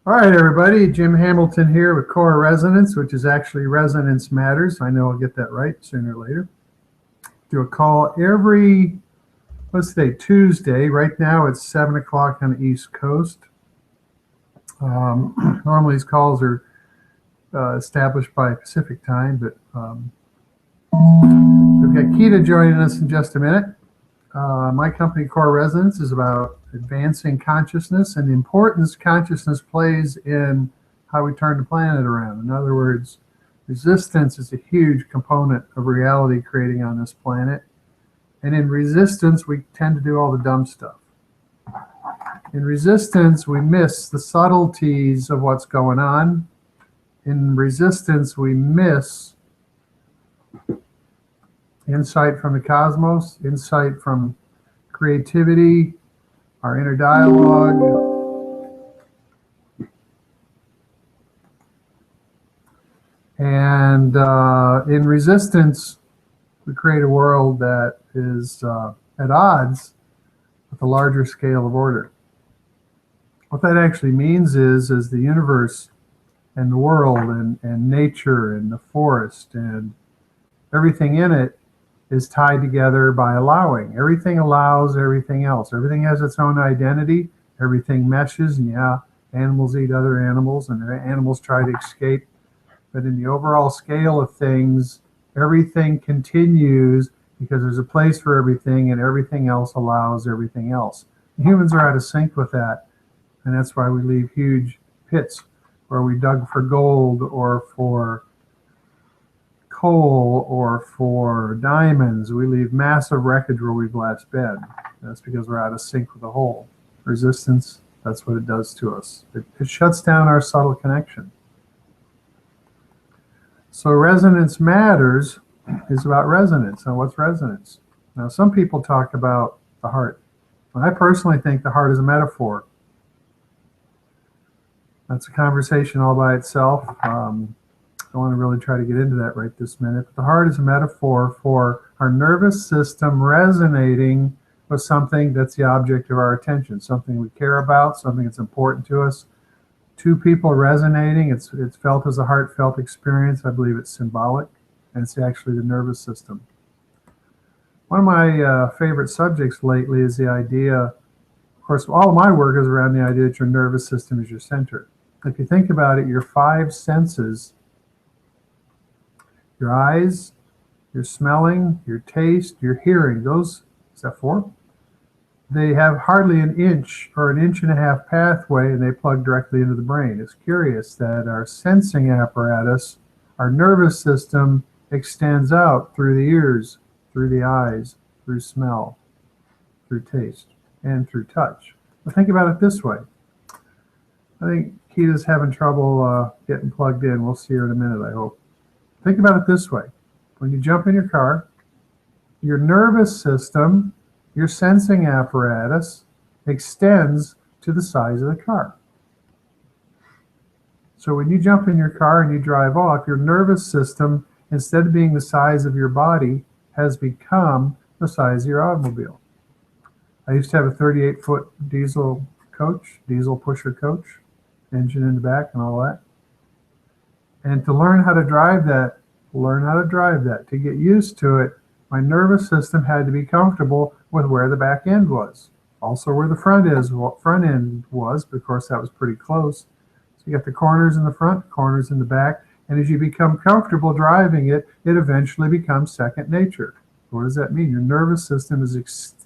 All right, everybody. Jim Hamilton here with Core Resonance, which is actually Resonance Matters. I know I'll get that right sooner or later. Do a call every, let's say, Tuesday. Right now it's 7 o'clock on the East Coast. Normally these calls are established by Pacific time, but we've got Keita joining us in just a minute. My company, Core Resonance, is about advancing consciousness and the importance consciousness plays in how we turn the planet around. In other words, resistance is a huge component of reality creating on this planet. And in resistance, we tend to do all the dumb stuff. In resistance, we miss the subtleties of what's going on. In resistance, we miss insight from the cosmos, insight from creativity, our inner dialogue. And in resistance, we create a world that is at odds with a larger scale of order. What that actually means is the universe and the world and nature and the forest and everything in it is tied together by allowing. Everything allows everything else. Everything has its own identity. Everything meshes, and yeah, animals eat other animals, and animals try to escape. But in the overall scale of things, everything continues because there's a place for everything, and everything else allows everything else. Humans are out of sync with that, and that's why we leave huge pits where we dug for gold or for coal or for diamonds. We leave massive wreckage where we've last been. That's because we're out of sync with the whole. Resistance, that's what it does to us. It shuts down our subtle connection. So resonance matters is about resonance. Now, what's resonance? Now, some people talk about the heart. I personally think the heart is a metaphor. That's a conversation all by itself. I don't want to really try to get into that right this minute. But the heart is a metaphor for our nervous system resonating with something that's the object of our attention, something we care about, something that's important to us. Two people resonating, it's felt as a heartfelt experience. I believe it's symbolic, and it's actually the nervous system. One of my favorite subjects lately is the idea, of course, all of my work is around the idea that your nervous system is your center. If you think about it, your five senses, your eyes, your smelling, your taste, your hearing, those, is that four? They have hardly an inch or an inch and a half pathway, and they plug directly into the brain. It's curious that our sensing apparatus, our nervous system, extends out through the ears, through the eyes, through smell, through taste, and through touch. But think about it this way. I think Keita's having trouble getting plugged in. We'll see her in a minute, I hope. Think about it this way. When you jump in your car, your nervous system, your sensing apparatus extends to the size of the car. So when you jump in your car and you drive off, your nervous system, instead of being the size of your body, has become the size of your automobile. I used to have a 38-foot diesel pusher coach, engine in the back and all that. And to learn how to drive that, to get used to it, my nervous system had to be comfortable with where the back end was. Also where the front end was, but of course that was pretty close. So you got the corners in the front, corners in the back, and as you become comfortable driving it, it eventually becomes second nature. What does that mean? Your nervous system has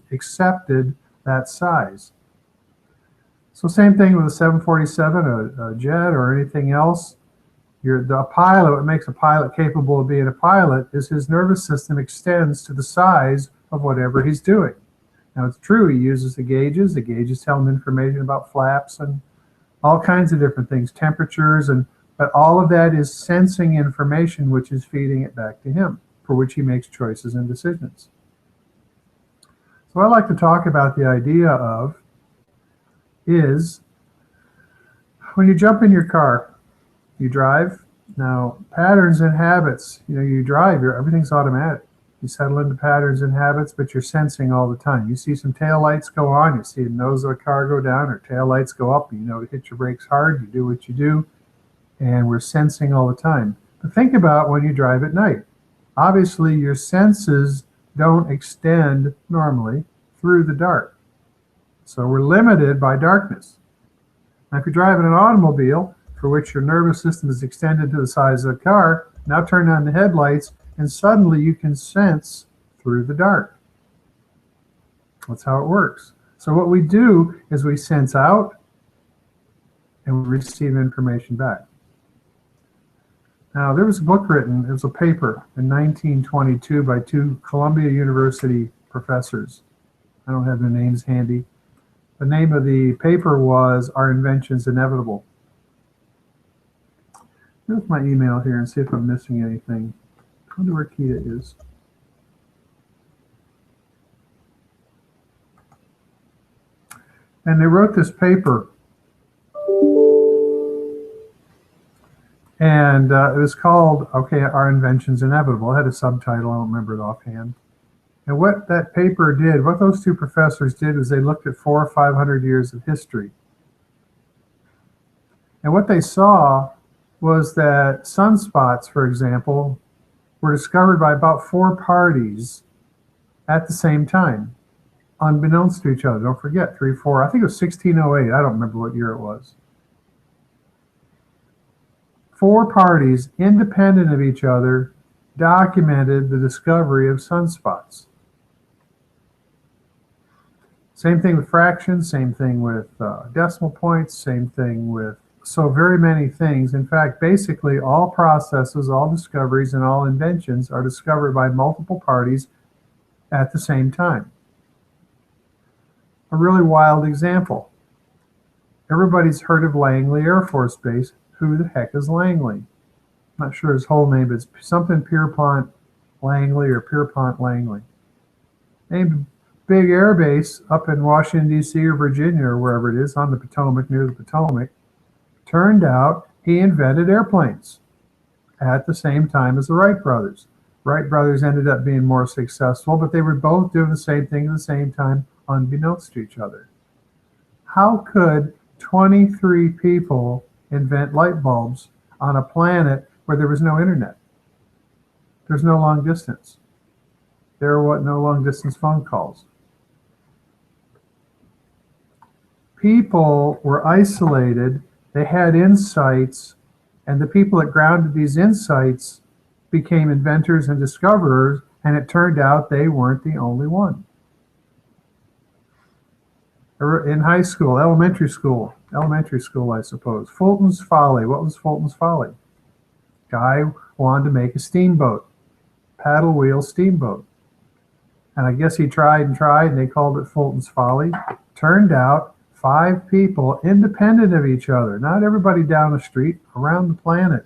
accepted that size. So same thing with a 747, a jet, or anything else. The pilot, what makes a pilot capable of being a pilot is his nervous system extends to the size of whatever he's doing. Now it's true, he uses the gauges. The gauges tell him information about flaps and all kinds of different things, temperatures, but all of that is sensing information which is feeding it back to him, for which he makes choices and decisions. So what I like to talk about the idea of is when you jump in your car, you drive. Now, patterns and habits, you drive, everything's automatic. You settle into patterns and habits, but you're sensing all the time. You see some tail lights go on, you see the nose of a car go down, or tail lights go up, and you know to hit your brakes hard, you do what you do, and we're sensing all the time. But think about when you drive at night. Obviously, your senses don't extend normally through the dark. So we're limited by darkness. Now, if you're driving an automobile for which your nervous system is extended to the size of the car, now turn on the headlights, and suddenly you can sense through the dark. That's how it works. So what we do is we sense out and we receive information back. Now, there was a book written, it was a paper in 1922 by two Columbia University professors. I don't have their names handy. The name of the paper was Are Inventions Inevitable? Here's my email here and see if I'm missing anything. I wonder where Keita is. And they wrote this paper. And it was called, okay, Are Inventions Inevitable? It had a subtitle, I don't remember it offhand. And what that paper did, what those two professors did, is they looked at 400 or 500 years of history. And what they saw was that sunspots, for example, were discovered by about 4 parties at the same time, unbeknownst to each other. Don't forget, 3, 4, I think it was 1608. I don't remember what year it was. 4 parties, independent of each other, documented the discovery of sunspots. Same thing with fractions, same thing with decimal points, same thing with so very many things. In fact, basically all processes, all discoveries, and all inventions are discovered by multiple parties at the same time. A really wild example. Everybody's heard of Langley Air Force Base. Who the heck is Langley? I'm not sure his whole name, but it's something Pierpont Langley or Pierpont Langley. Named big air base up in Washington, D.C. or Virginia or wherever it is on the Potomac, near the Potomac. Turned out he invented airplanes at the same time as the Wright brothers. Wright brothers ended up being more successful, but they were both doing the same thing at the same time, unbeknownst to each other. How could 23 people invent light bulbs on a planet where there was no internet? There's no long distance. There were no long distance phone calls. People were isolated, they had insights, and the people that grounded these insights became inventors and discoverers, and it turned out they weren't the only one. In high school, elementary school, I suppose. Fulton's Folly. What was Fulton's Folly? Guy wanted to make a steamboat, paddle wheel steamboat. And I guess he tried and they called it Fulton's Folly. Turned out 5 people, independent of each other, not everybody down the street, around the planet,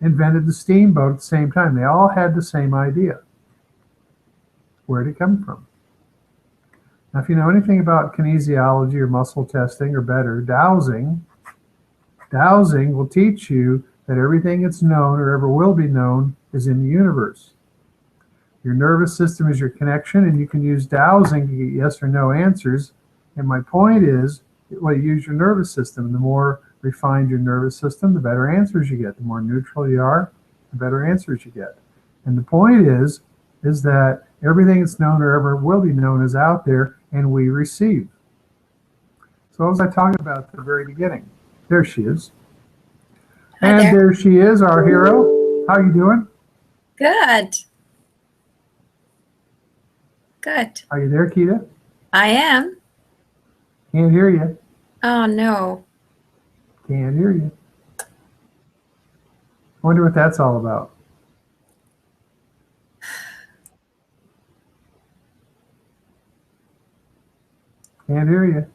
invented the steamboat at the same time. They all had the same idea. Where did it come from? Now, if you know anything about kinesiology or muscle testing, or better, dowsing will teach you that everything that's known or ever will be known is in the universe. Your nervous system is your connection, and you can use dowsing to get yes or no answers. And my point is, well, you use your nervous system. The more refined your nervous system, the better answers you get. The more neutral you are, the better answers you get. And the point is that everything that's known or ever will be known is out there, and we receive. So what was I talking about at the very beginning? There she is. Hi and there she is, our hero. How you doing? Good. Good. Are you there, Keita? I am. Can't hear you. Oh, no. Can't hear you. I wonder what that's all about. Can't hear you.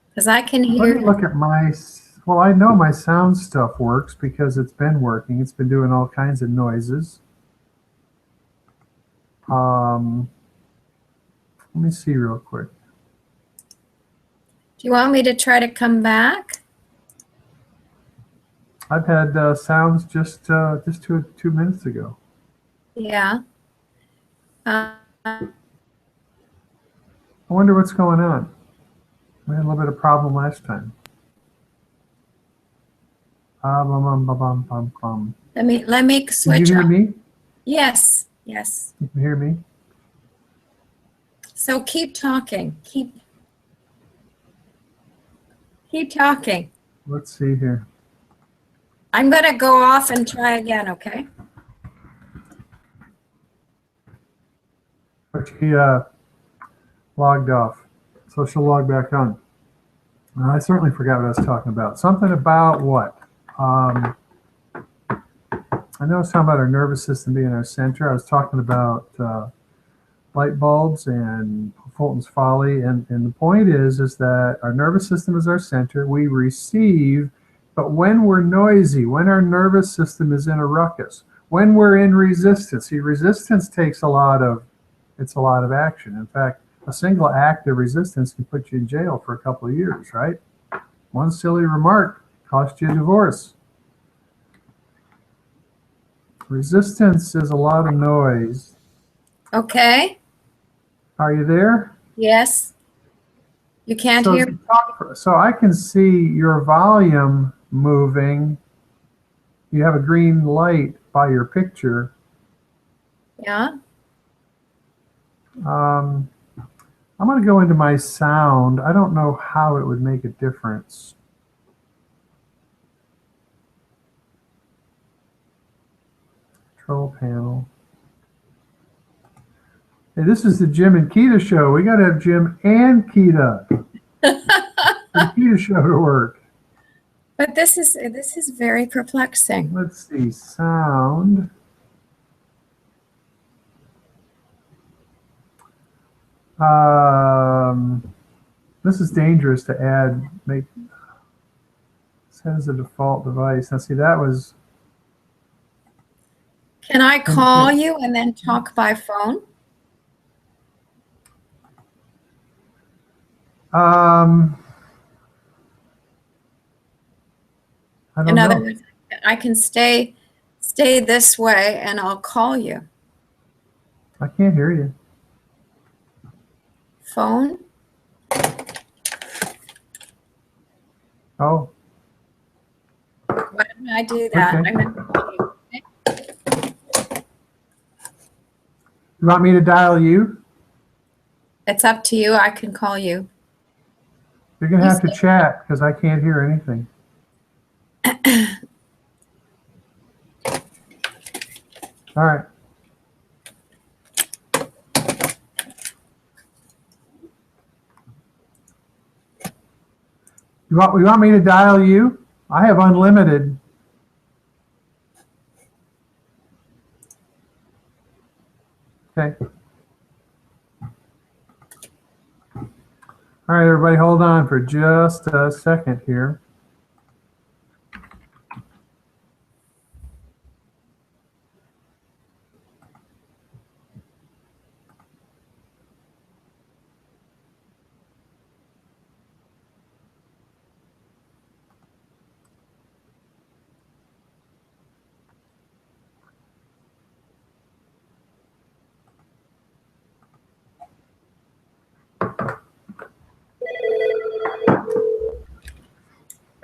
Because I can Let hear me look at my, well, I know my sound stuff works because it's been working. It's been doing all kinds of noises. Let me see real quick. Do you want me to try to come back? I've had sounds just 2 minutes ago. Yeah. Uh, I wonder what's going on. We had a little bit of problem last time. Bum, bum, bum, bum, bum. let me Can you switch hear off. me? Yes. Yes. You can hear me? So keep talking. Keep talking. Let's see here. I'm going to go off and try again, okay? But she logged off, so she'll log back on. I certainly forgot what I was talking about. Something about what? I know it's talking about our nervous system being our center. I was talking about light bulbs and Fulton's folly, and the point is that our nervous system is our center. We receive, but when we're noisy, when our nervous system is in a ruckus, when we're in resistance, see, resistance takes a lot of action. In fact, a single act of resistance can put you in jail for a couple of years, right? One silly remark cost you a divorce. Resistance is a lot of noise. Okay. Are you there? Yes. You can't So, hear me? so I can see your volume moving. You have a green light by your picture. Yeah. I'm going to go into my sound. I don't know how it would make a difference. Control panel. Hey, this is the Jim and Keita show. We got to have Jim and Keita for the Keita show to work. But this is very perplexing. Let's see, sound. This is dangerous to add. Make set as a default device. Now, see, that was. Can I call you and then talk by phone? I don't In other know. words, I can stay this way and I'll call you. I can't hear you. Phone? Oh, Why don't I do that? okay. I'm going to call you. You want me to dial you? It's up to you. I can call you. You're going to have to chat because I can't hear anything. All right. You want me to dial you? I have unlimited. Okay. All right, everybody, hold on for just a second here.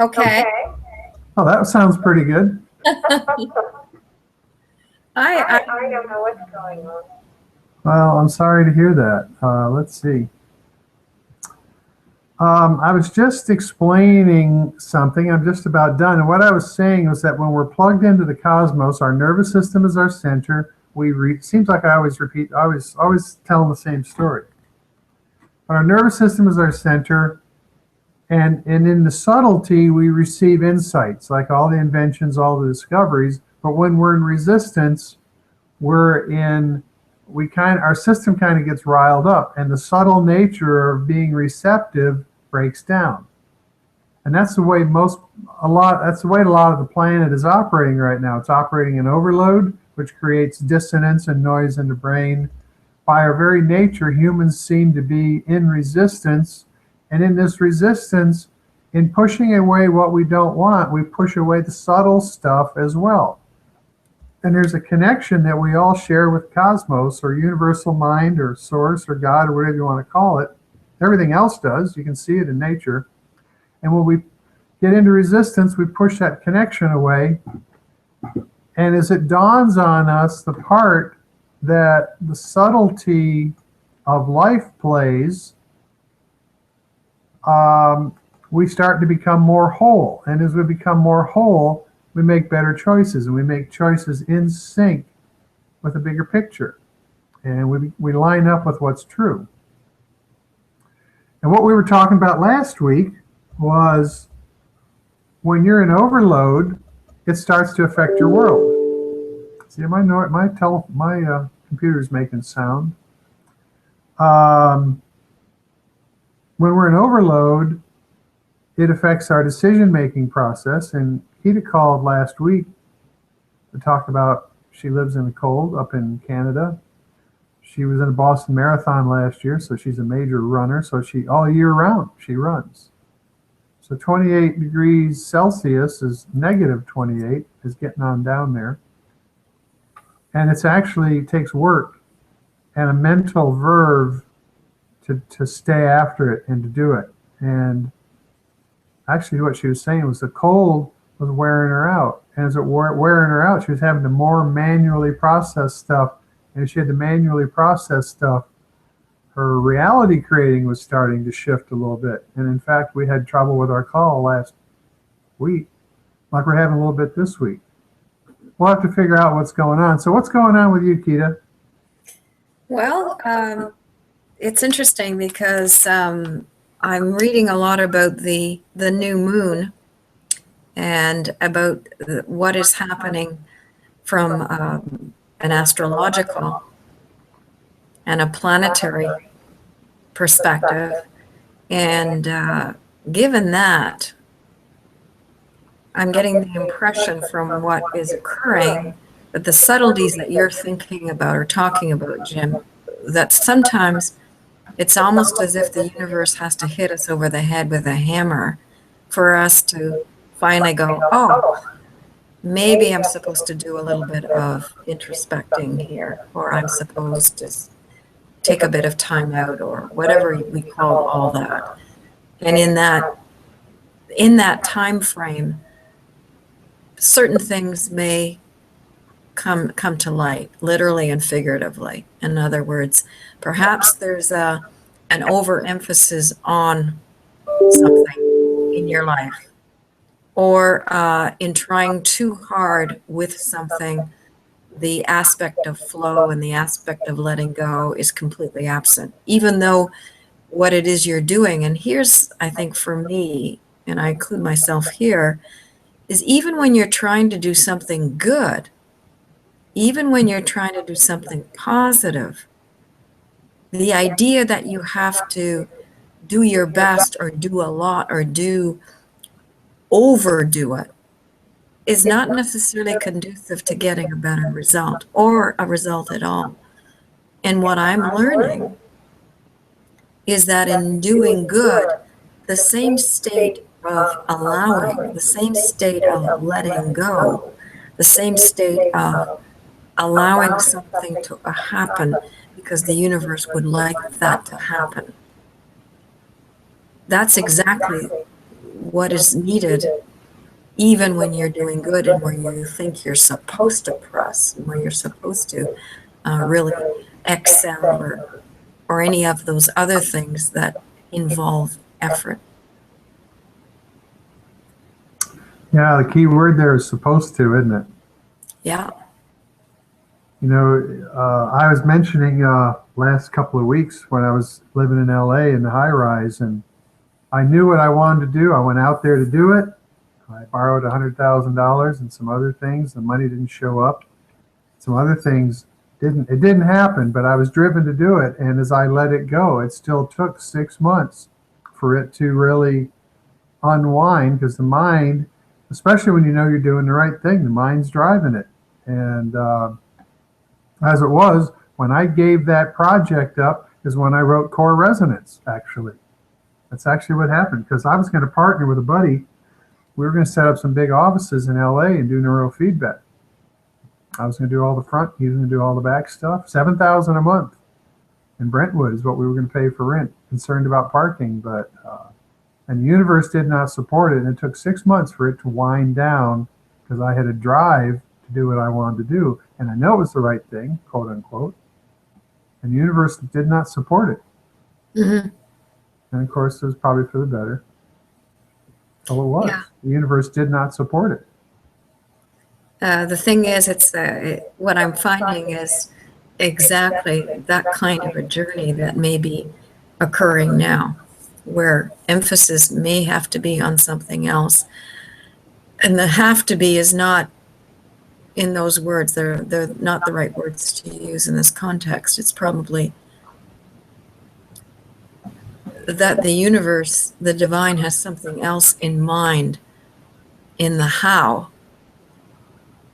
Okay. Oh, that sounds pretty good. I don't know what's going on. Well, I'm sorry to hear that. Let's see. I was just explaining something. I'm just about done. And what I was saying was that when we're plugged into the cosmos, our nervous system is our center. Seems like I always repeat, always telling the same story. But our nervous system is our center. And in the subtlety, we receive insights, like all the inventions, all the discoveries. But when we're in resistance, our system kind of gets riled up, and the subtle nature of being receptive breaks down. And that's the way a lot of the planet is operating right now. It's operating in overload, which creates dissonance and noise in the brain. By our very nature, humans seem to be in resistance. And in this resistance, in pushing away what we don't want, we push away the subtle stuff as well. And there's a connection that we all share with cosmos or universal mind or source or God or whatever you want to call it. Everything else does. You can see it in nature. And when we get into resistance, we push that connection away. And as it dawns on us, the part that the subtlety of life plays, we start to become more whole. And as we become more whole, we make better choices, and we make choices in sync with a bigger picture. And we line up with what's true. And what we were talking about last week was when you're in overload, it starts to affect your world. See, my computer's making sound. When we're in overload, it affects our decision-making process. And Kita called last week to talk about, she lives in the cold up in Canada. She was in a Boston Marathon last year, so she's a major runner. So she, all year round, she runs. So 28 degrees Celsius is negative 28, is getting on down there. And it's actually, it takes work and a mental verve to stay after it and to do it. And actually what she was saying was the cold was wearing her out. And as it wearing her out, she was having to more manually process stuff. And she had to manually process stuff. Her reality creating was starting to shift a little bit. And in fact, we had trouble with our call last week, like we're having a little bit this week. We'll have to figure out what's going on. So what's going on with you, Kita? Well, it's interesting because I'm reading a lot about the new moon and about what is happening from an astrological and a planetary perspective. And given that, I'm getting the impression from what is occurring that the subtleties that you're thinking about or talking about, Jim, that sometimes it's almost as if the universe has to hit us over the head with a hammer for us to finally go, oh, maybe I'm supposed to do a little bit of introspecting here, or I'm supposed to take a bit of time out, or whatever we call all that. And in that time frame, certain things may come to light, literally and figuratively. In other words, perhaps there's an overemphasis on something in your life, or in trying too hard with something, the aspect of flow and the aspect of letting go is completely absent, even though what it is you're doing. And here's, I think for me, and I include myself here, is even when you're trying to do something good, even when you're trying to do something positive, the idea that you have to do your best or do a lot or overdo it is not necessarily conducive to getting a better result or a result at all. And what I'm learning is that in doing good, the same state of allowing, the same state of letting go, the same state of allowing something to happen because the universe would like that to happen. That's exactly what is needed, even when you're doing good and where you think you're supposed to press, and where you're supposed to really excel, or any of those other things that involve effort. Yeah, the key word there is supposed to, isn't it? Yeah. You know, I was mentioning last couple of weeks when I was living in LA in the high rise, and I knew what I wanted to do. I went out there to do it. I borrowed $100,000 and some other things. The money didn't show up. Some other things it didn't happen, but I was driven to do it. And as I let it go, it still took 6 months for it to really unwind, because the mind, especially when you know you're doing the right thing, the mind's driving it. And as it was, when I gave that project up is when I wrote Core Resonance, actually. That's actually what happened, because I was going to partner with a buddy. We were going to set up some big offices in LA and do neurofeedback. I was going to do all the front, he was going to do all the back stuff. $7,000 a month in Brentwood is what we were going to pay for rent. Concerned about parking, but and the universe did not support it. And it took 6 months for it to wind down, because I had a drive to do what I wanted to do, and I know it was the right thing, quote unquote. And the universe did not support it. Mm-hmm. And of course, it was probably for the better. So it was. Yeah. The universe did not support it. The thing is, what I'm finding is exactly that kind of a journey that may be occurring now, where emphasis may have to be on something else. And the have to be is not in those words. They're not the right words to use in this context. It's probably that the universe, the divine, has something else in mind in the how,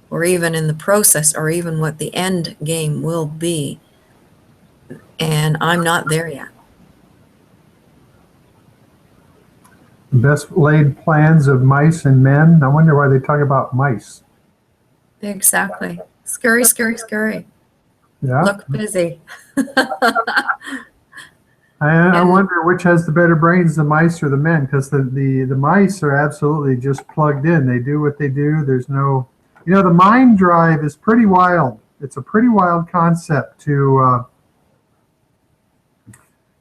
or even in the process, or even what the end game will be. And I'm not there yet. Best laid plans of mice and men. I wonder why they talk about mice. Exactly. Scary, scary, scary. Yeah. Look busy. I wonder which has the better brains, the mice or the men, because the mice are absolutely just plugged in. They do what they do. There's no, the mind drive is pretty wild. It's a pretty wild concept to,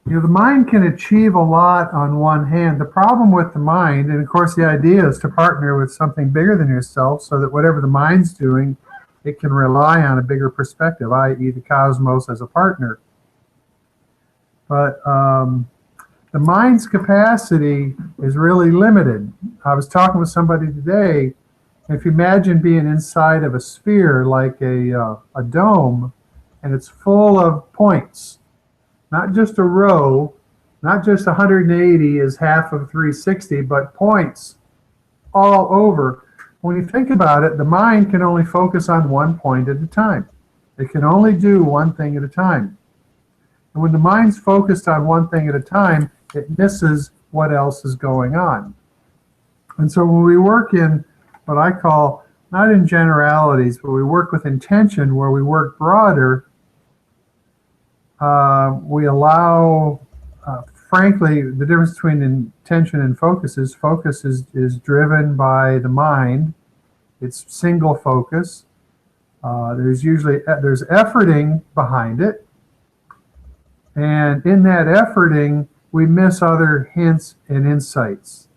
the mind can achieve a lot on one hand. The problem with the mind, and of course the idea is to partner with something bigger than yourself, so that whatever the mind's doing, it can rely on a bigger perspective, i.e. the cosmos as a partner. But the mind's capacity is really limited. I was talking with somebody today. If you imagine being inside of a sphere like a dome, and it's full of points, not just a row, not just 180 is half of 360, but points all over. When you think about it, the mind can only focus on one point at a time. It can only do one thing at a time. And when the mind's focused on one thing at a time, it misses what else is going on. And so when we work in what I call, not in generalities, but we work with intention, where we work broader, we allow, frankly, the difference between intention and focus is driven by the mind. It's single focus. There's efforting behind it. And in that efforting, we miss other hints and insights.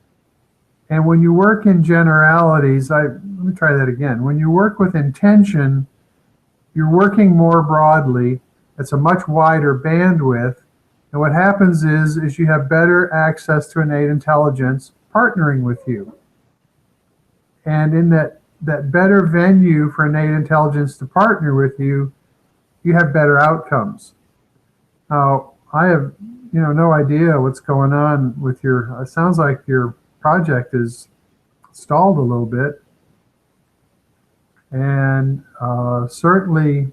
And when you work in generalities, let me try that again. When you work with intention, you're working more broadly. It's a much wider bandwidth. And what happens is you have better access to innate intelligence partnering with you. And in that better venue for innate intelligence to partner with you, you have better outcomes. Now, I have, no idea what's going on with it sounds like your project is stalled a little bit. And certainly,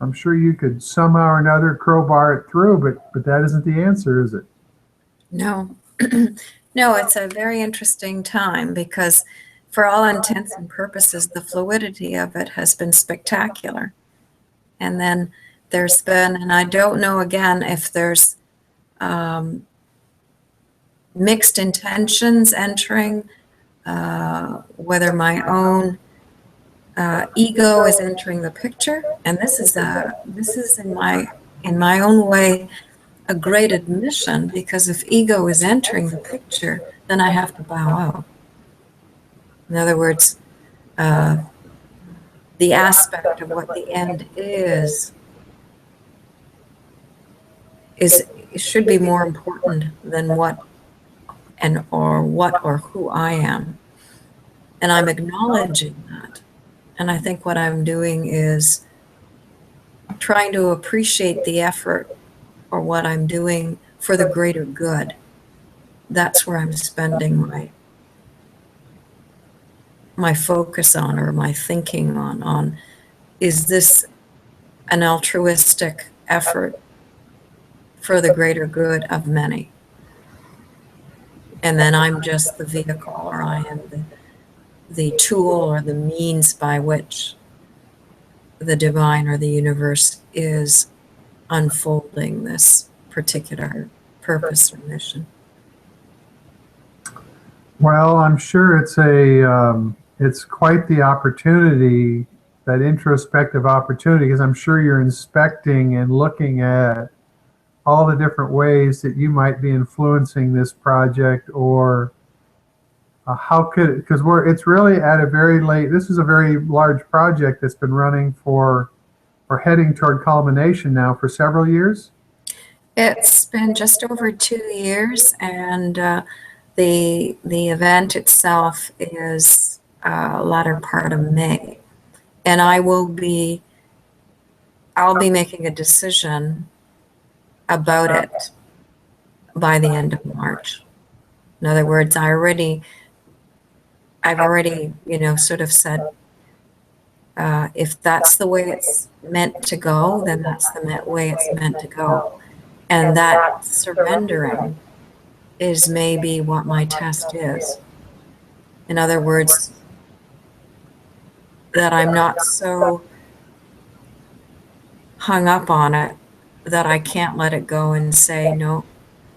I'm sure you could somehow or another crowbar it through, but that isn't the answer, is it? No. No, it's a very interesting time, because for all intents and purposes, the fluidity of it has been spectacular. And then there's been, and I don't know again if there's mixed intentions entering, whether my own ego is entering the picture, and this is in my own way a great admission, because if ego is entering the picture, then I have to bow out. In other words, the aspect of what the end is should be more important than what or who I am. And I'm acknowledging that. And I think what I'm doing is trying to appreciate the effort, or what I'm doing for the greater good. That's where I'm spending my focus on, or my thinking on is this an altruistic effort for the greater good of many? and then I'm just the vehicle, or I am the tool or the means by which the divine or the universe is unfolding this particular purpose or mission. Well, I'm sure it's quite the opportunity, that introspective opportunity, because I'm sure you're inspecting and looking at all the different ways that you might be influencing this project, or how could, because it's really at a very late, this is a very large project that's been running for, or heading toward culmination now for several years. It's been just over 2 years, and the event itself is latter part of May, and I'll be making a decision about it by the end of March. In other words, I've already, sort of said, if that's the way it's meant to go, then that's the way it's meant to go. And that surrendering is maybe what my test is. In other words, that I'm not so hung up on it that I can't let it go and say, no,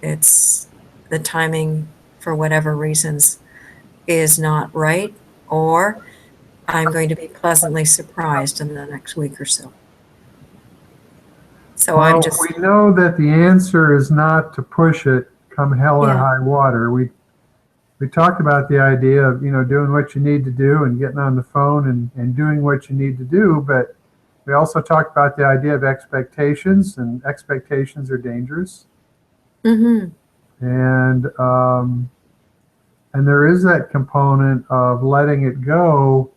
it's the timing for whatever reasons is not right, or I'm going to be pleasantly surprised in the next week or so. So well, we know that the answer is not to push it come hell or high water. We talked about the idea of, doing what you need to do and getting on the phone and doing what you need to do, but we also talked about the idea of expectations, and expectations are dangerous. Mm-hmm. And there is that component of letting it go.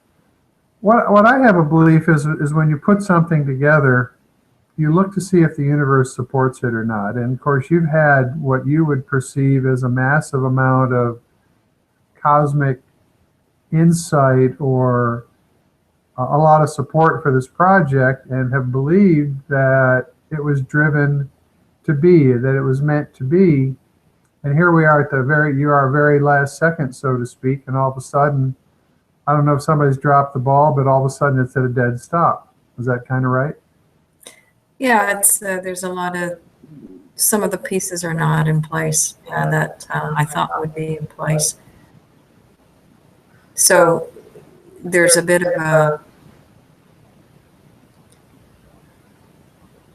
What I have a belief is when you put something together, you look to see if the universe supports it or not. And of course, you've had what you would perceive as a massive amount of cosmic insight, or a lot of support for this project, and have believed that it was driven to be, that it was meant to be. And here we are at our very last second, so to speak, and all of a sudden, I don't know if somebody's dropped the ball, but all of a sudden it's at a dead stop. Is that kind of right? Yeah, it's there's a lot of, some of the pieces are not in place that I thought would be in place. So there's a bit of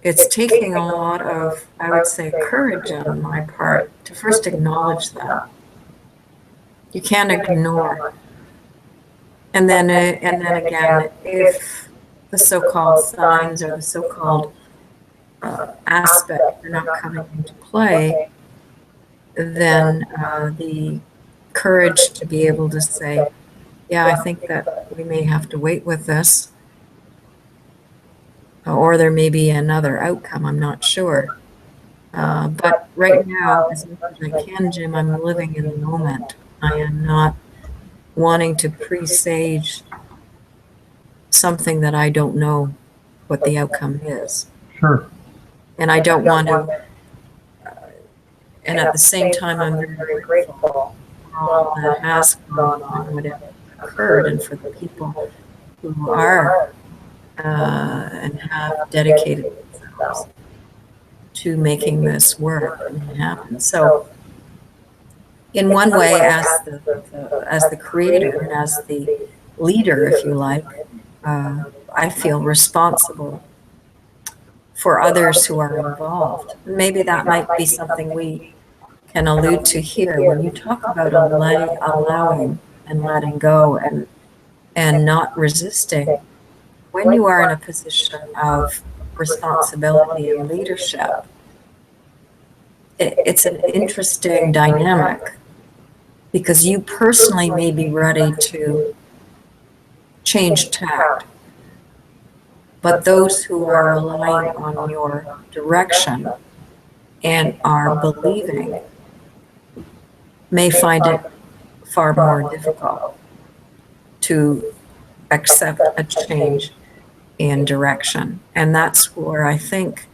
it's taking a lot of, I would say, courage on my part to first acknowledge that. You can't ignore. And then again, if the so-called signs or the so-called aspect are not coming into play, then the courage to be able to say, yeah, I think that we may have to wait with this, or there may be another outcome, I'm not sure. But right now, as much as I can, Jim, I'm living in the moment. I am not wanting to presage something that I don't know what the outcome is. Sure. And I don't want to, and at the same time, I'm very, very grateful for all that has gone on, whatever occurred, and for the people who are and have dedicated themselves to making this work and happen. So, in one way, as the creator and as the leader, if you like, I feel responsible for others who are involved. Maybe that might be something we can allude to here when you talk about allowing and letting go and not resisting. When you are in a position of responsibility and leadership, it's an interesting dynamic, because you personally may be ready to change tact, but those who are relying on your direction and are believing may find it far more difficult to accept a change in direction. And that's where I think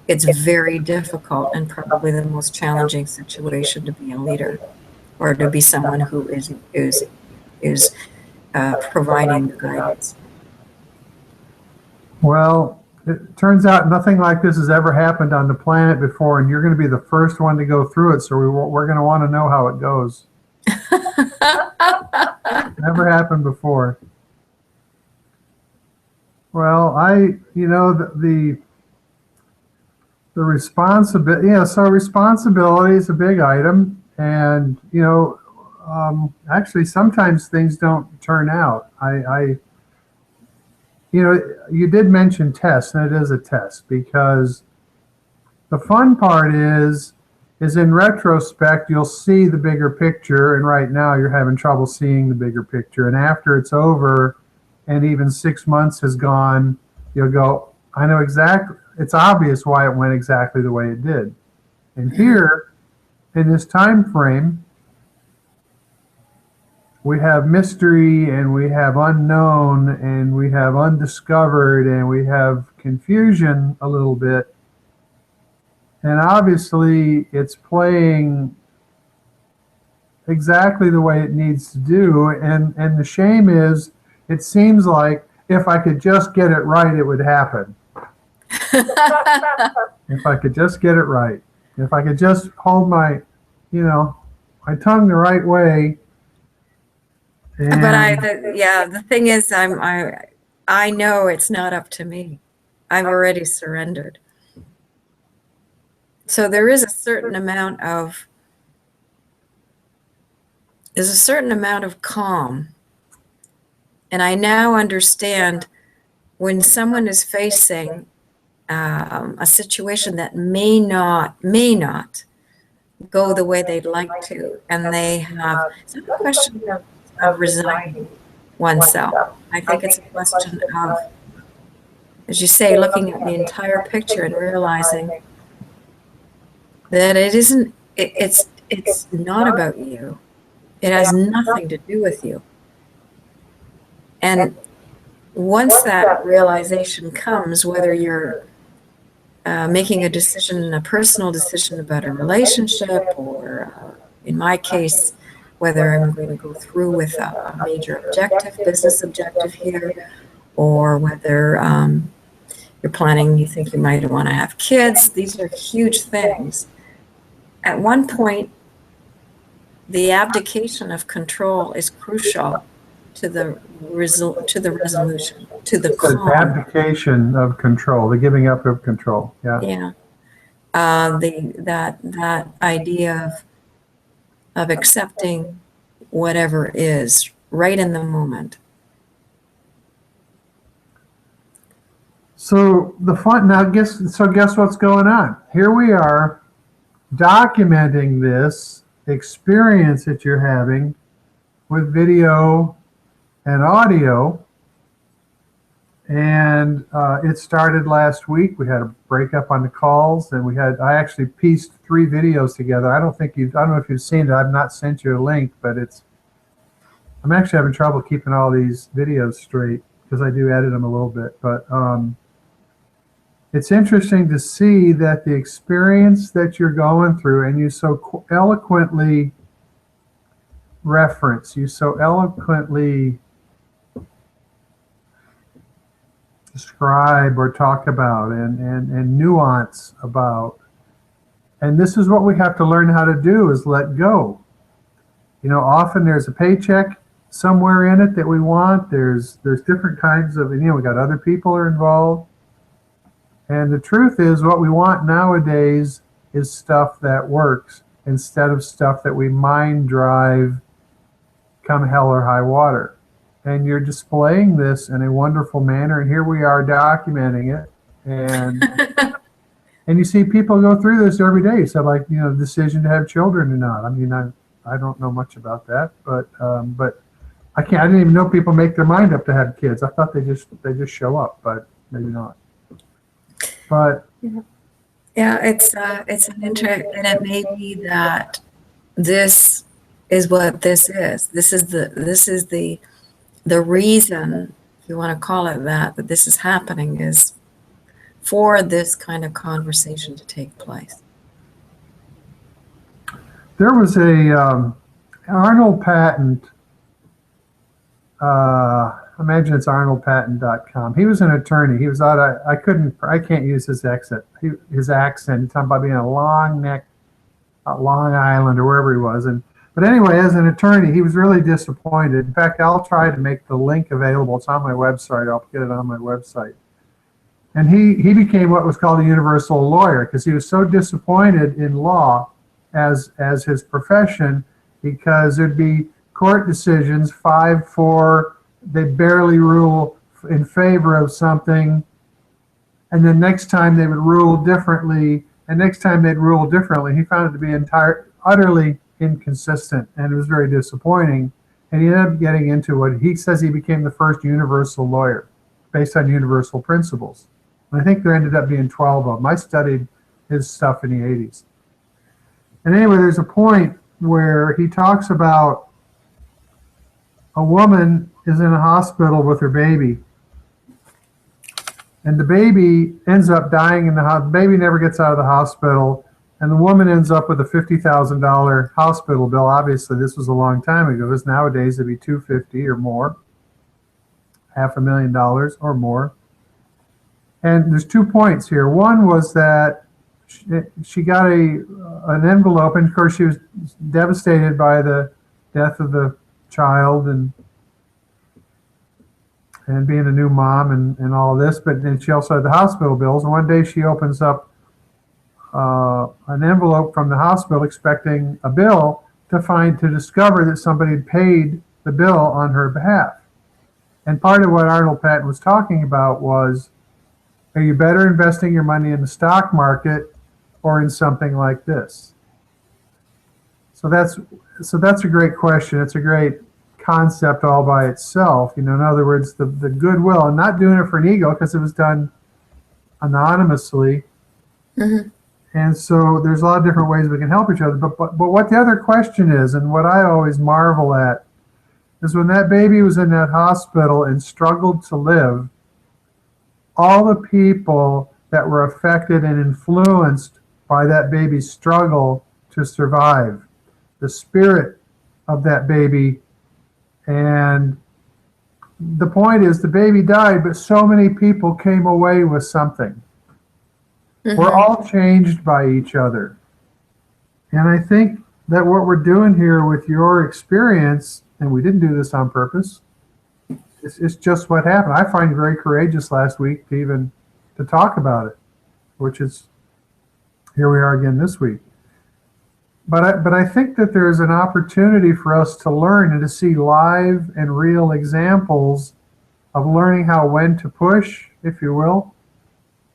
it's very difficult and probably the most challenging situation to be a leader or to be someone who is providing the guidance. Well, it turns out nothing like this has ever happened on the planet before, and you're going to be the first one to go through it, so we're going to want to know how it goes. Never happened before. Well, the responsibility, so responsibility is a big item, and actually sometimes things don't turn out. You did mention tests, and it is a test, because the fun part is in retrospect, you'll see the bigger picture, and right now you're having trouble seeing the bigger picture. And after it's over, and even 6 months has gone, you'll go, I know exactly, it's obvious why it went exactly the way it did. And here, in this time frame, we have mystery, and we have unknown, and we have undiscovered, and we have confusion a little bit. And obviously, it's playing exactly the way it needs to do. And the shame is, it seems like if I could just get it right, it would happen. If I could just get it right. If I could just hold my tongue the right way. But the thing is, I know it's not up to me. I've already surrendered. So there is a certain amount of calm. And I now understand when someone is facing a situation that may not go the way they'd like to, and they have, it's not a question of resigning oneself. I think it's a question of, as you say, looking at the entire picture and realizing that it's not about you. It has nothing to do with you. And once that realization comes, whether you're making a decision, a personal decision about a relationship, or in my case, whether I'm going to go through with a major objective, business objective here, or whether you're planning, you think you might want to have kids, these are huge things. At one point, the abdication of control is crucial to the resolution, to the calm. The abdication of control, the giving up of control. Yeah. Yeah. That idea of accepting whatever is right in the moment. So the fun now, guess what's going on? Here we are documenting this experience that you're having with video and audio, and it started last week. We had a breakup on the calls, and I actually pieced 3 videos together. I don't know if you've seen it. I've not sent you a link, but I'm actually having trouble keeping all these videos straight because I do edit them a little bit, but it's interesting to see that the experience that you're going through, and you so eloquently reference, you so eloquently describe or talk about and nuance about. And this is what we have to learn how to do, is let go. Often there's a paycheck somewhere in it that we want. There's different kinds of, we got other people are involved. And the truth is, what we want nowadays is stuff that works instead of stuff that we mind drive come hell or high water. And you're displaying this in a wonderful manner, and here we are documenting it. And and you see people go through this every day. So decision to have children or not. I mean, I don't know much about that, but I didn't even know people make their mind up to have kids. I thought they just show up, but maybe not. But yeah, it's an interest, and it may be that this is what this is. This is the reason, if you want to call it that this is happening, is for this kind of conversation to take place. There was a Arnold Patent, imagine it's arnoldpatent.com. He was an attorney. He was out. I can't use his accent. His accent. He's talking about being a long neck, Long Island or wherever he was. But anyway, as an attorney, he was really disappointed. In fact, I'll try to make the link available. It's on my website. I'll get it on my website. And he became what was called a universal lawyer because he was so disappointed in law as his profession, because there'd be court decisions 5-4, they barely rule in favor of something, and then next time they would rule differently, and next time they'd rule differently. He found it to be utterly inconsistent, and it was very disappointing. And he ended up getting into what he says he became the first universal lawyer based on universal principles. And I think there ended up being 12 of them. I studied his stuff in the 80s. And anyway, there's a point where he talks about a woman is in a hospital with her baby, and the baby ends up dying in the hospital. The baby never gets out of the hospital, and the woman ends up with a $50,000 hospital bill. Obviously, this was a long time ago. This nowadays it'd be $250,000 or more, $500,000 or more. And there's 2 points here. One was that she got an envelope, and of course she was devastated by the death of the child and being a new mom and all of this. But then she also had the hospital bills. And one day she opens up an envelope from the hospital expecting a bill to discover that somebody had paid the bill on her behalf. And part of what Arnold Patent was talking about was, are you better investing your money in the stock market or in something like this? So that's a great question. It's a great concept all by itself. In other words, the goodwill, and not doing it for an ego because it was done anonymously. Mm-hmm. And so there's a lot of different ways we can help each other. But what the other question is, and what I always marvel at, is when that baby was in that hospital and struggled to live, all the people that were affected and influenced by that baby's struggle to survive, the spirit of that baby. And the point is, the baby died, but so many people came away with something. Mm-hmm. We're all changed by each other. And I think that what we're doing here with your experience, and we didn't do this on purpose, it's just what happened. I find it very courageous last week to talk about it, which is, here we are again this week. But I think that there's an opportunity for us to learn and to see live and real examples of learning when to push, if you will,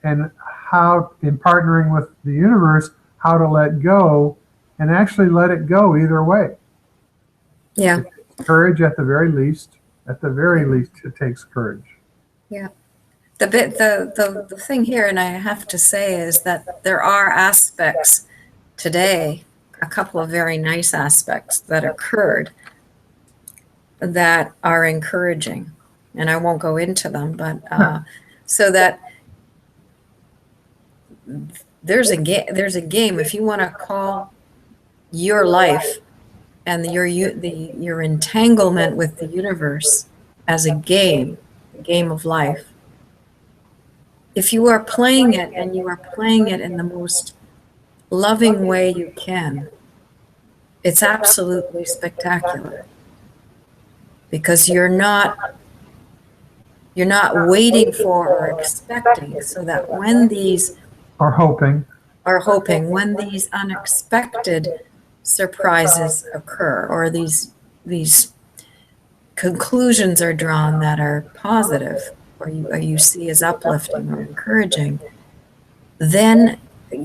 and how, in partnering with the universe, how to let go, and actually let it go either way. Yeah. Courage at the very least. At the very least, it takes courage. Yeah. The thing here, and I have to say, is that there are aspects today, a couple of very nice aspects that occurred that are encouraging. And I won't go into them, but so that there's a game, if you want to call your life and your entanglement with the universe as a game of life. If you are playing it, and you are playing it in the most loving way you can, it's absolutely spectacular, because you're not waiting for or expecting, so that when these hoping when these unexpected surprises occur, or these conclusions are drawn that are positive, or you see as uplifting or encouraging, then,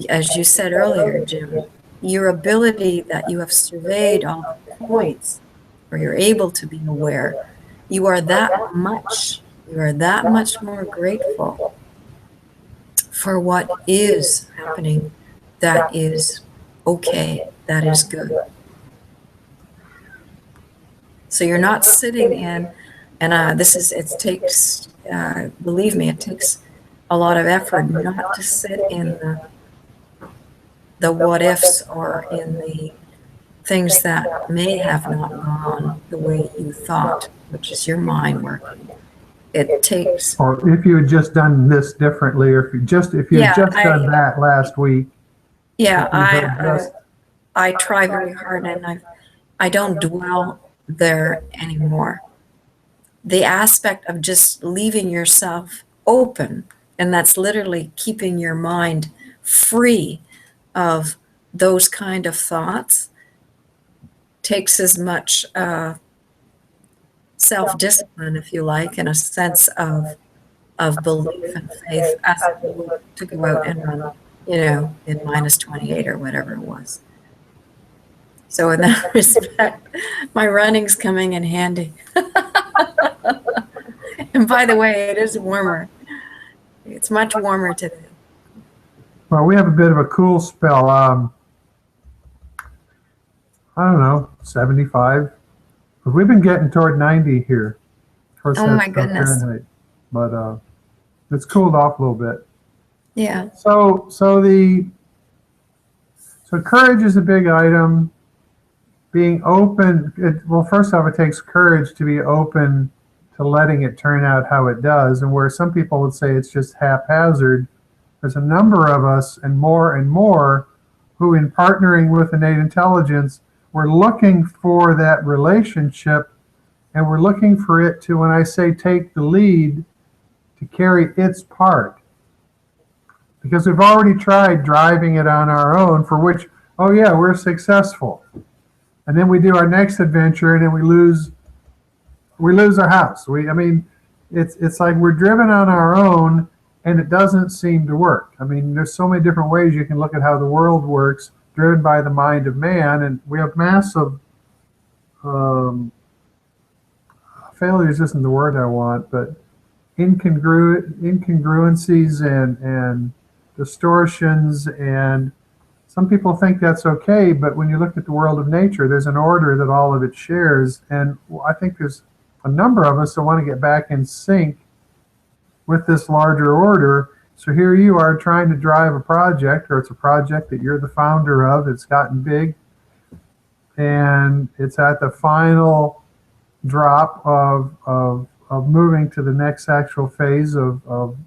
as you said earlier, Jim, your ability that you have surveyed all the points, or you're able to be aware, you are that much more grateful for what is happening, that is okay, that is good. So you're not sitting in, and it takes, believe me, it takes a lot of effort not to sit in the what ifs, or in things that may have not gone the way you thought, which is your mind working. It takes, Or if you had just done this differently, or if you had yeah, just done that last week, yeah, if you had just I try very hard, and I don't dwell there anymore. The aspect of just leaving yourself open, and that's literally keeping your mind free of those kind of thoughts, takes as much self-discipline, if you like, and a sense of belief and faith as it would to go out and run, in minus 28 or whatever it was. So in that respect, my running's coming in handy. And by the way, it is warmer. It's much warmer today. well, we have a bit of a cool spell. I don't know, 75. But we've been getting toward 90 here. Of course, Oh that's my goodness. Fahrenheit, but it's cooled off a little bit. Yeah. So courage is a big item. Being open. Well, first off, it takes courage to be open to letting it turn out how it does, and where some people would say it's just haphazard. There's a number of us, and more, who, in partnering with innate intelligence, we're looking for that relationship, and we're looking for it to, when I say take the lead, to carry its part. Because we've already tried driving it on our own, for which, oh yeah, we're successful. And then we do our next adventure, and then we lose our house. It's like we're driven on our own, and it doesn't seem to work. I mean, there's so many different ways you can look at how the world works, driven by the mind of man, and we have massive failures isn't the word I want, but incongruencies and distortions, and some people think that's okay, but when you look at the world of nature, there's an order that all of it shares, and I think there's a number of us that want to get back in sync with this larger order. So here you are trying to drive a project, or it's a project that you're the founder of. It's gotten big, and it's at the final drop of moving to the next actual phase of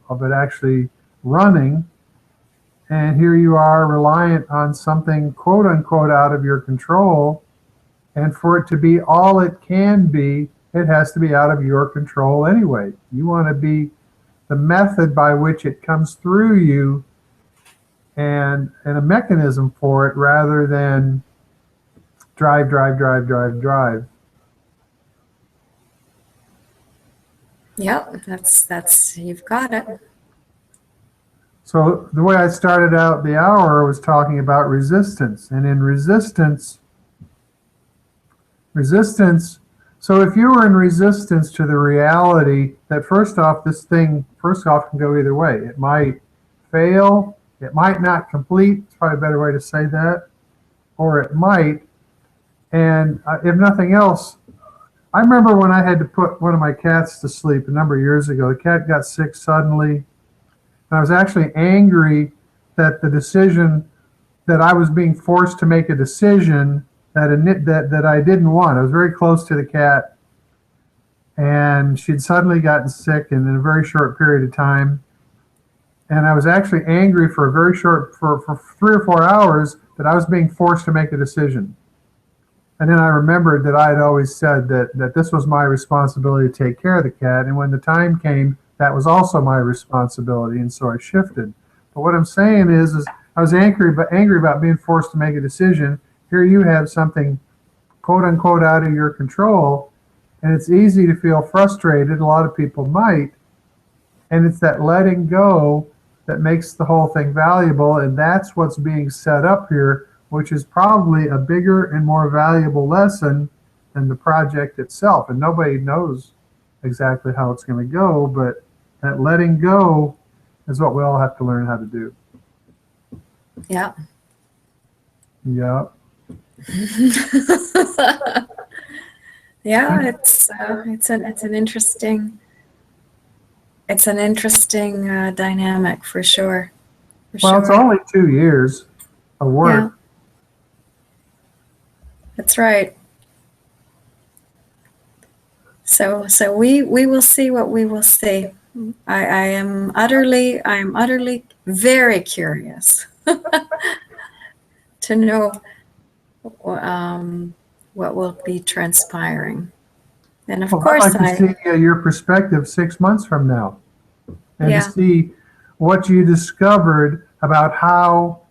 it actually running. And here you are reliant on something quote unquote out of your control. And for it to be all it can be, it has to be out of your control anyway. You want to be the method by which it comes through you, and a mechanism for it, rather than drive. Yep, that's you've got it. So the way I started out the hour was talking about resistance. And in resistance, so if you were in resistance to the reality that this thing can go either way. It might fail, it might not complete, it's probably a better way to say that, or it might. And if nothing else, I remember when I had to put one of my cats to sleep a number of years ago. The cat got sick suddenly, and I was actually angry that I was being forced to make a decision that I didn't want. I was very close to the cat, and she'd suddenly gotten sick in a very short period of time. And I was actually angry for for 3 or 4 hours that I was being forced to make a decision. And then I remembered that I had always said that this was my responsibility to take care of the cat. And when the time came, that was also my responsibility. And so I shifted. But what I'm saying is I was angry about being forced to make a decision. Here you have something quote unquote out of your control. And it's easy to feel frustrated. A lot of people might. And it's that letting go that makes the whole thing valuable. And that's what's being set up here, which is probably a bigger and more valuable lesson than the project itself. And nobody knows exactly how it's going to go, but that letting go is what we all have to learn how to do. Yeah. Yeah. Yeah, it's an interesting dynamic for sure. Well, it's only 2 years of work. That's right. So we will see what we will see. I am utterly very curious to know what will be transpiring. And of Well, I'd course, like to see your perspective 6 months from now, and to yeah. see what you discovered about how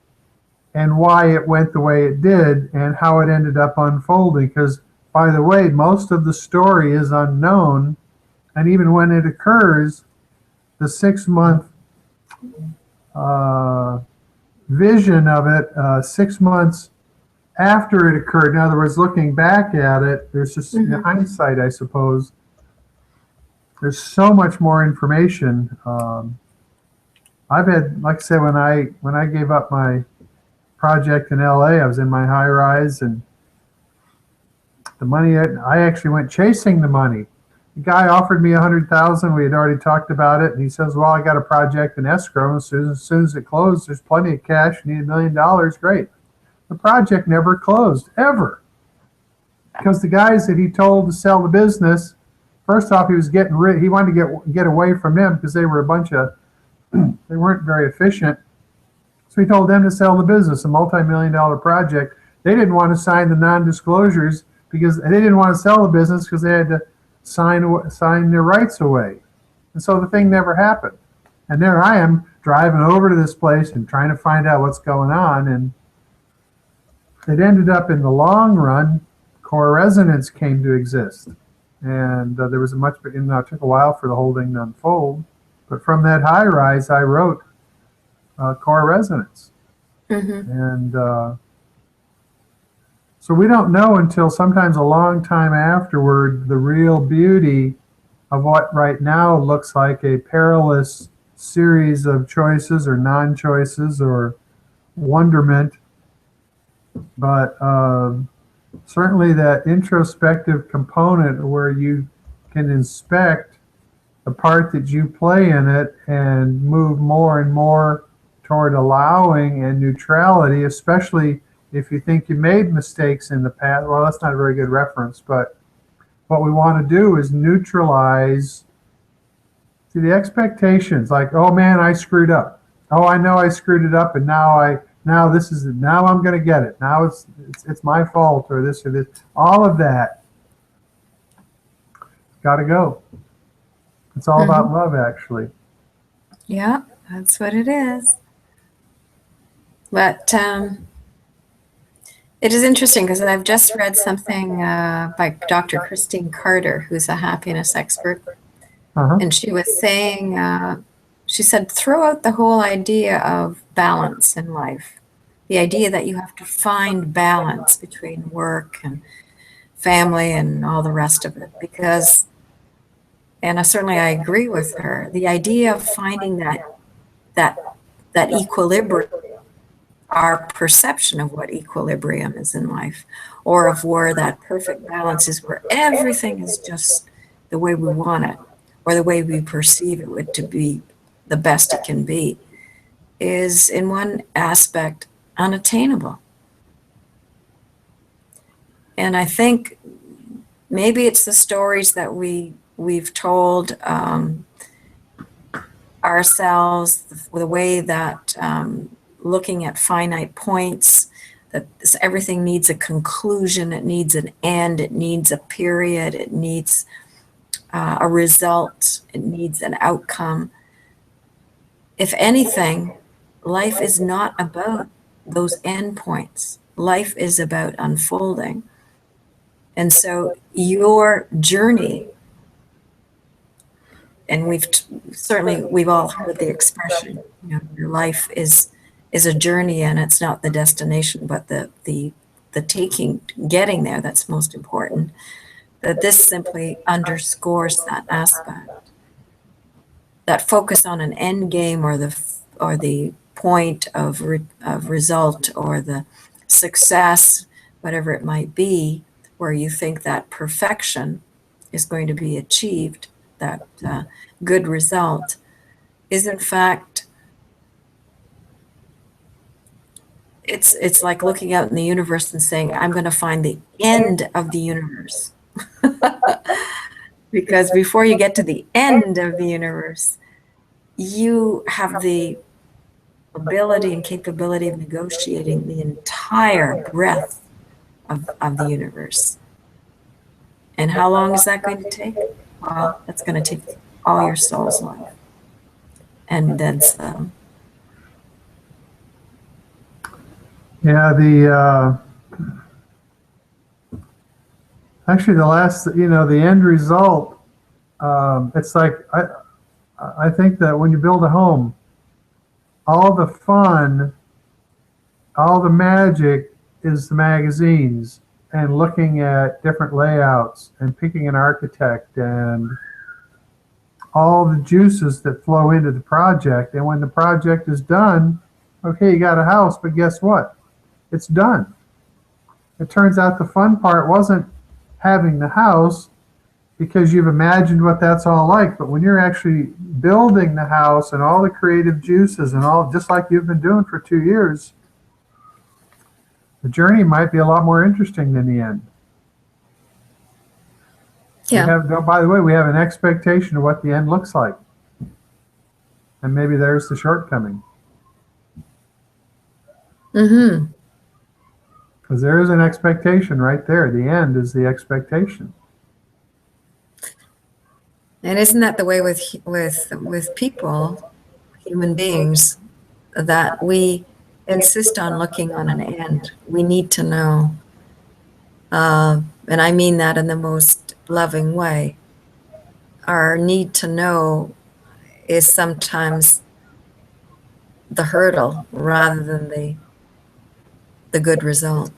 and why it went the way it did and how it ended up unfolding. Because, by the way, most of the story is unknown, and even when it occurs, the 6 month uh, vision of it, 6 months after it occurred, in other words, looking back at it, there's just hindsight, I suppose. There's so much more information. I've had, like I said, when I gave up my project in LA, I was in my high rise, and the money, I actually went chasing the money. The guy offered me 100,000. We had already talked about it, and he says, "Well, I got a project in escrow, and as soon as it closed, there's plenty of cash. You need $1 million. Great." The project never closed ever, because the guys that he told to sell the business, first off, he was getting rid. He wanted to get away from them because they were a bunch of they weren't very efficient. So he told them to sell the business, a multi-million-dollar project. They didn't want to sign the non-disclosures because they didn't want to sell the business because they had to sign their rights away. And so the thing never happened. And there I am driving over to this place and trying to find out what's going on. And it ended up, in the long run, core resonance came to exist. And there was it took a while for the whole thing to unfold. But from that high rise, I wrote core resonance. And so we don't know until sometimes a long time afterward the real beauty of what right now looks like a perilous series of choices or non-choices or wonderment. But certainly that introspective component where you can inspect the part that you play in it and move more and more toward allowing and neutrality, especially if you think you made mistakes in the past. Well, that's not a very good reference, but what we want to do is neutralize the expectations. Like, oh man, I screwed up. Oh, I know I screwed it up, and now I'm going to get it. Now it's my fault, or this or this. All of that got to go. It's all about love, actually. Yeah, that's what it is. But it is interesting because I've just read something by Dr. Christine Carter, who's a happiness expert. And she was saying, she said, throw out the whole idea of balance in life. The idea that you have to find balance between work and family and all the rest of it. Because, and I agree with her, the idea of finding that equilibrium, our perception of what equilibrium is in life, or of where that perfect balance is, where everything is just the way we want it, or the way we perceive it to be the best it can be, is in one aspect unattainable. And I think maybe it's the stories that we've told ourselves, the way that looking at finite points, that everything needs a conclusion, it needs an end, it needs a period, it needs a result, it needs an outcome. If anything, life is not about those endpoints. Life is about unfolding. And so your journey, and we've all heard the expression, your life is a journey, and it's not the destination, but the getting there that's most important. That this simply underscores that aspect. That focus on an end game, or the point of result, or the success, whatever it might be, where you think that perfection is going to be achieved, that good result, is in fact it's like looking out in the universe and saying, I'm going to find the end of the universe. Because before you get to the end of the universe, you have the ability and capability of negotiating the entire breadth of the universe. And how long is that going to take? Well, that's going to take all your soul's life. And then some. Yeah, actually the last, the end result, it's like, I think that when you build a home, all the fun, all the magic is the magazines and looking at different layouts and picking an architect and all the juices that flow into the project. And when the project is done, okay, you got a house, but guess what? It's done. It turns out the fun part wasn't having the house, because you've imagined what that's all like. But when you're actually building the house and all the creative juices and all, just like you've been doing for 2 years, the journey might be a lot more interesting than the end. Yeah. By the way, we have an expectation of what the end looks like. And maybe there's the shortcoming. Mm-hmm. Because there is an expectation right there. The end is the expectation. And isn't that the way with people, human beings, that we insist on looking on an end? We need to know. And I mean that in the most loving way. Our need to know is sometimes the hurdle rather than the good result.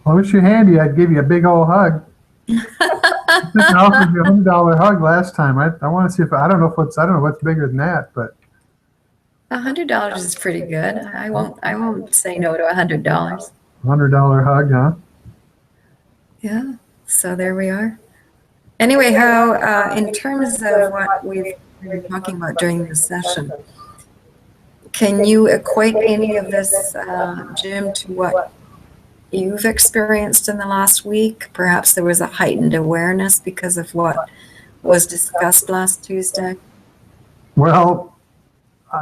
Well, I wish you handy. I'd give you a big old hug. I offered you $100 hug last time. I want to see if I don't know what's bigger than that, but $100 is pretty good. I won't say no to $100. $100 hug, huh? Yeah. So there we are. Anyway, how in terms of what we've been talking about during this session, can you equate any of this, Jim, to what you've experienced in the last week? Perhaps there was a heightened awareness because of what was discussed last Tuesday. Well,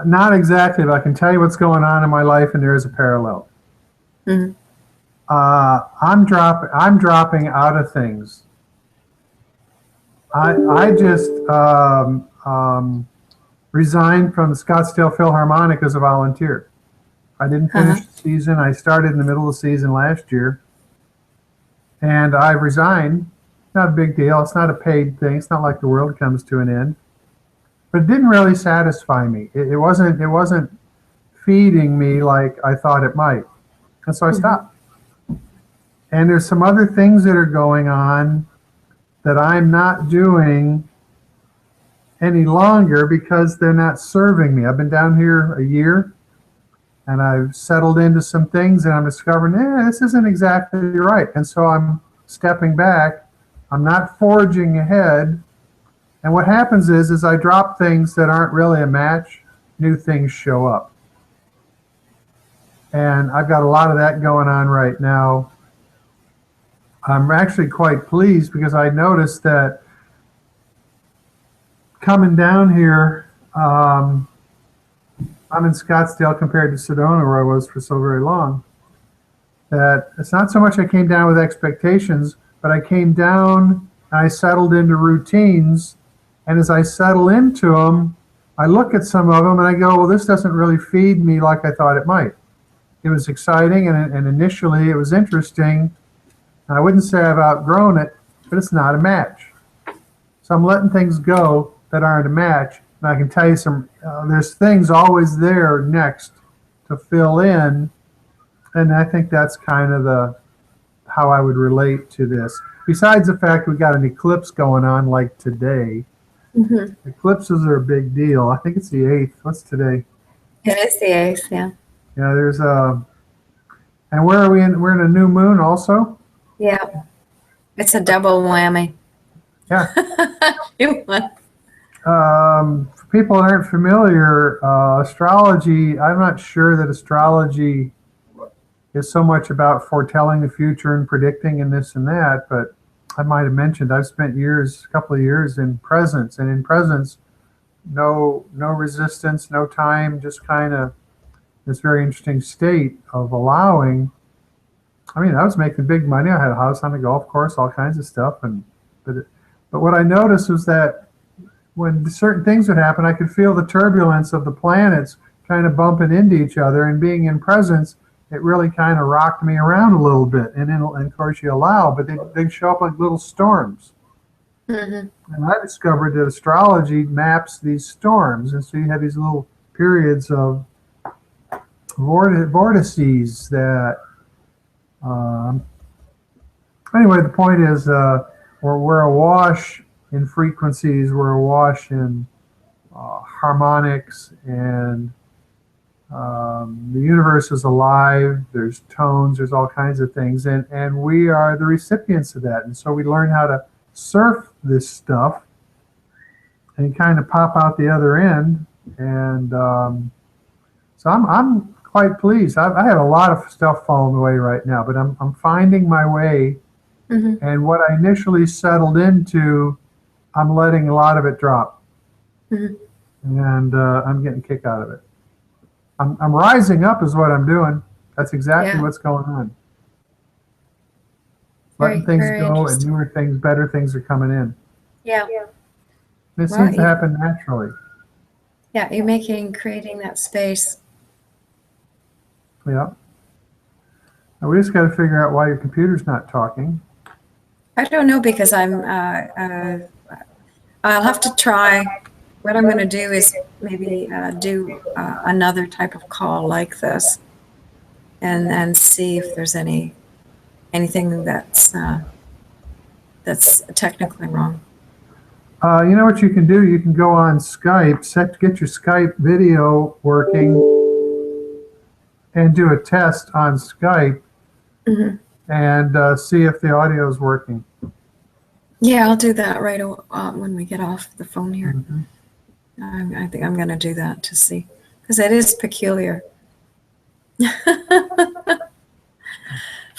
not exactly, but I can tell you what's going on in my life, and there is a parallel. Mm-hmm. I'm dropping out of things. I just resigned from the Scottsdale Philharmonic as a volunteer. I didn't finish the season. I started in the middle of the season last year, and I resigned. Not a big deal. It's not a paid thing. It's not like the world comes to an end. But it didn't really satisfy me. It wasn't feeding me like I thought it might, and so I stopped. And there's some other things that are going on that I'm not doing any longer because they're not serving me. I've been down here a year, and I've settled into some things, and I'm discovering, this isn't exactly right. And so I'm stepping back. I'm not forging ahead. And what happens is I drop things that aren't really a match, new things show up. And I've got a lot of that going on right now. I'm actually quite pleased because I noticed that coming down here, I'm in Scottsdale compared to Sedona, where I was for so very long, that it's not so much I came down with expectations, but I came down and I settled into routines. And as I settle into them, I look at some of them and I go, well, this doesn't really feed me like I thought it might. It was exciting, and initially it was interesting. I wouldn't say I've outgrown it, but it's not a match. So I'm letting things go that aren't a match. And I can tell you there's things always there next to fill in. And I think that's kind of how I would relate to this. Besides the fact we've got an eclipse going on like today. Mm-hmm. Eclipses are a big deal. I think it's the 8th. What's today? It is the 8th, yeah. Yeah, there's and where are we in? We're in a new moon also? Yeah. It's a double whammy. Yeah. New one. For people aren't familiar, astrology, I'm not sure that astrology is so much about foretelling the future and predicting and this and that, but I might have mentioned I've spent a couple of years in presence, and in presence, no resistance, no time, just kind of this very interesting state of allowing. I mean, I was making big money. I had a house on the golf course, all kinds of stuff, but what I noticed was that when certain things would happen, I could feel the turbulence of the planets kind of bumping into each other, and being in presence, it really kind of rocked me around a little bit. And then, and of course, you allow, but they show up like little storms. Mm-hmm. And I discovered that astrology maps these storms, and so you have these little periods of vortices that. Anyway, the point is, we're awash in frequencies, we're awash in harmonics, and the universe is alive. There's tones, there's all kinds of things, and we are the recipients of that. And so we learn how to surf this stuff and kind of pop out the other end. And so I'm quite pleased. I have a lot of stuff falling away right now, but I'm finding my way. Mm-hmm. And what I initially settled into, I'm letting a lot of it drop. Mm-hmm. And I'm getting a kick out of it. I'm rising up is what I'm doing. That's exactly what's going on. Letting things go, and newer things, better things are coming in. Yeah. It seems to happen naturally. Yeah, you're creating that space. Yeah. Now we just got to figure out why your computer's not talking. I don't know, because I'll have to try. What I'm going to do is maybe do another type of call like this, and see if there's anything that's technically wrong. You know what you can do? You can go on Skype, get your Skype video working, and do a test on Skype, mm-hmm. and see if the audio is working. Yeah, I'll do that right when we get off the phone here. Mm-hmm. I think I'm going to do that to see, because it is peculiar. But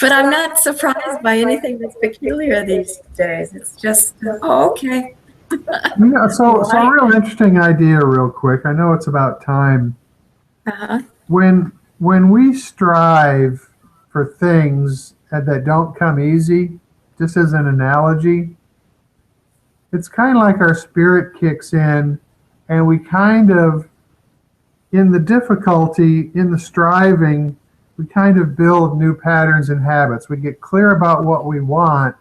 I'm not surprised by anything that's peculiar these days. It's just, oh, okay. Yeah, so a real interesting idea real quick. I know it's about time. Uh-huh. When we strive for things that don't come easy, just as an analogy, it's kind of like our spirit kicks in, and we kind of, in the difficulty, in the striving, we kind of build new patterns and habits. We get clear about what we want.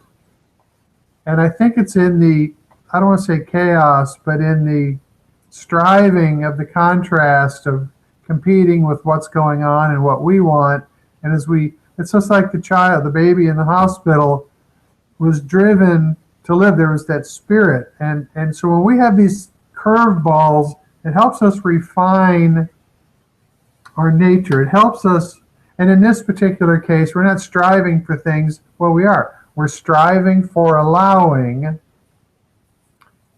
And I think it's in the, I don't want to say chaos, but in the striving of the contrast of competing with what's going on and what we want. And it's just like the baby in the hospital was driven to live. There was that spirit. And so when we have these curveballs, it helps us refine our nature. It helps us, and in this particular case, we're not striving for things. Well, we are. We're striving for allowing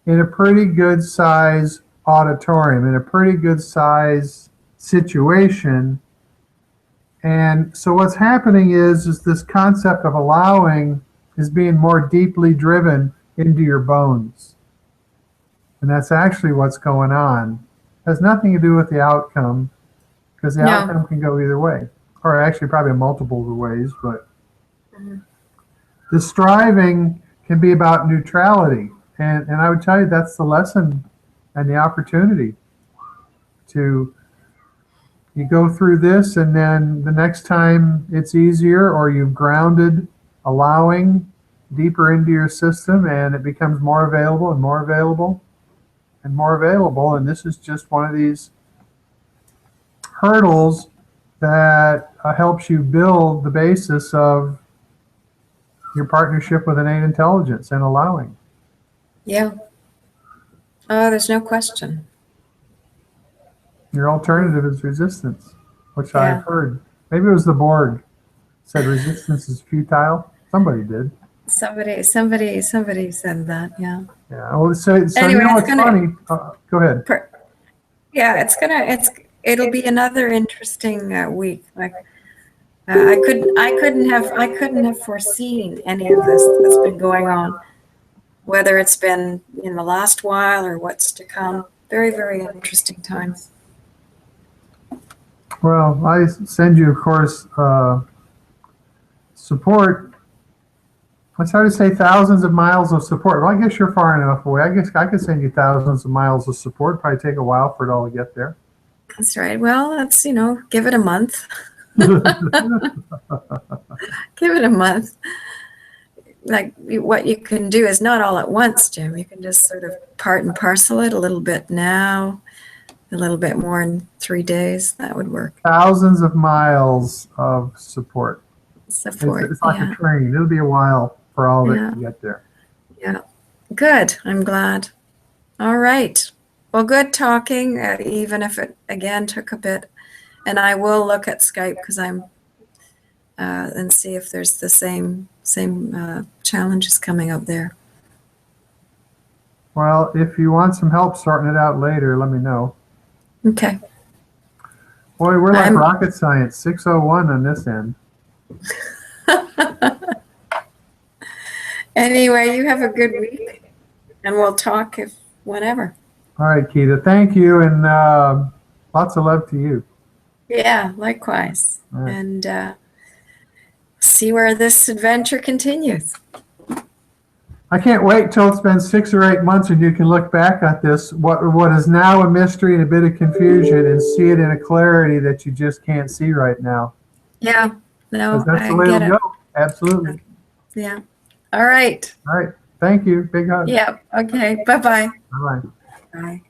in a pretty good size auditorium, in a pretty good size situation. And so what's happening is this concept of allowing is being more deeply driven into your bones. And that's actually what's going on. It has nothing to do with the outcome, because the outcome can go either way, or actually probably multiple ways, but the striving can be about neutrality. And I would tell you that's the lesson and the opportunity to, you go through this, and then the next time it's easier, or you've grounded, allowing deeper into your system, and it becomes more available and more available and more available. And this is just one of these hurdles that helps you build the basis of your partnership with innate intelligence and allowing. Yeah. Oh, there's no question. Your alternative is resistance, which I've heard. Maybe it was the Borg said resistance is futile. Somebody did. Somebody said that. Yeah. Yeah. Well, so anyway, you know what's funny? Go ahead. Yeah, it'll be another interesting week. Like I couldn't have foreseen any of this that's been going on, whether it's been in the last while or what's to come. Very, very interesting times. Well, I send you, of course, support. It's hard to say thousands of miles of support. Well, I guess you're far enough away. I guess I could send you thousands of miles of support. Probably take a while for it all to get there. That's right. Well, that's, give it a month. Give it a month. Like what you can do is not all at once, Jim. You can just sort of part and parcel it a little bit now, a little bit more in 3 days. That would work. Thousands of miles of support. Support. It's like a train. It'll be a while for all of it to get there. Yeah. Good. I'm glad. All right. Well, good talking, even if it again took a bit. And I will look at Skype because and see if there's the same challenges coming up there. Well, if you want some help sorting it out later, let me know. Okay. Boy, we're like rocket science, 601 on this end. Anyway, you have a good week, and we'll talk whenever. All right, Keita. Thank you, and lots of love to you. Yeah, likewise. Right. And see where this adventure continues. I can't wait till it's been 6 or 8 months and you can look back at this, what is now a mystery and a bit of confusion, and see it in a clarity that you just can't see right now. Yeah, no, that's the way it'll go. Absolutely. Yeah. All right. All right. Thank you. Big hug. Yeah. Okay. Bye-bye. Bye-bye. Bye.